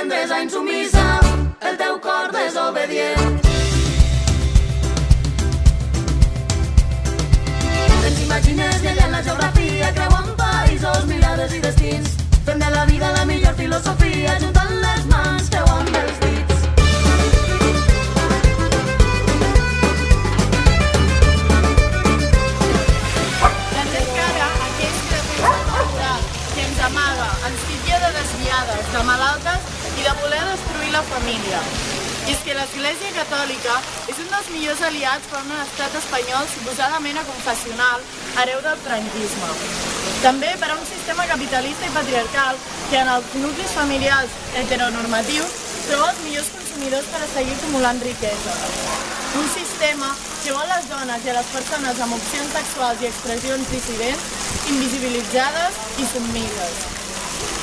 tendresa insumisa, el teu cor desobedient. Ens imagines llegant la geografia, creuant països, mirades i destins, fem de la vida la millor filosofia, juntant les mans, creuant els dits. Encara aquells que defensen el moral, que ens amaga, ens titlla de desviades, de malaltes i de voler destruir la família. I és que l'Església Catòlica és un dels millors aliats per a un estat espanyol suposadament aconfessional, hereu del franquisme. També per a un sistema capitalista i patriarcal que en els nuclis familiars heteronormatius troba els millors consumidors per a seguir acumulant riquesa. Un sistema que vol les dones i a les persones amb opcions sexuals i expressions dissidents invisibilitzades i submises.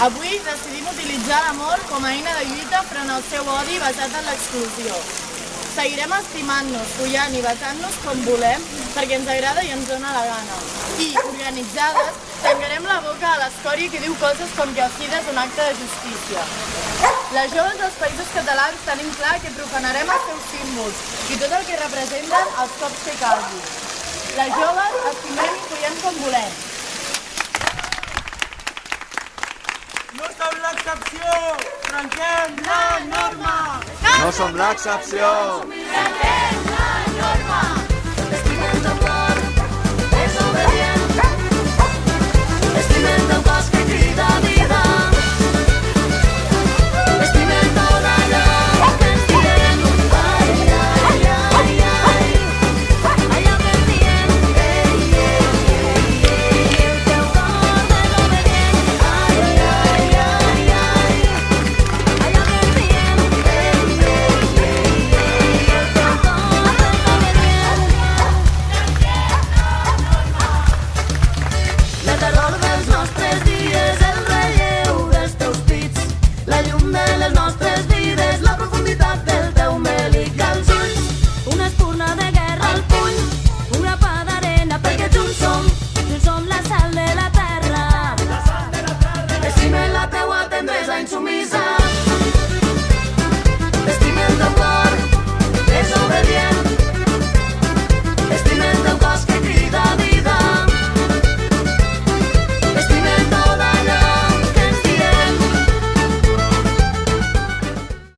Avui decidim utilitzar l'amor com a eina de lluita front al seu odi basat en l'exclusió. Seguirem estimant-nos, follant i basant-nos com volem perquè ens agrada i ens dóna la gana. I, organitzades, tancarem la boca a l'escòria que diu coses com que el SIDA és un acte de justícia. Les joves dels països catalans tenim clar que profanarem els seus símbols i tot el que representen els cops que calgui. Les joves estimem i follem com volem. No som l'excepció! Trenquem la norma! No som l'excepció! Trenquem la norma! Estimem teu cor, desobedient. Estimem teu cos que crida vida. Estimem tot allò que ens diem. Ai, ai, ai, ai. Allò que ens diem. Ei, ei, ei, ei. El teu cor desobedient. Ai, ai, ai, ai. Allò que ens diem. Ei, ei, ei, ei. El teu cor desobedient. La terror dels nostres dies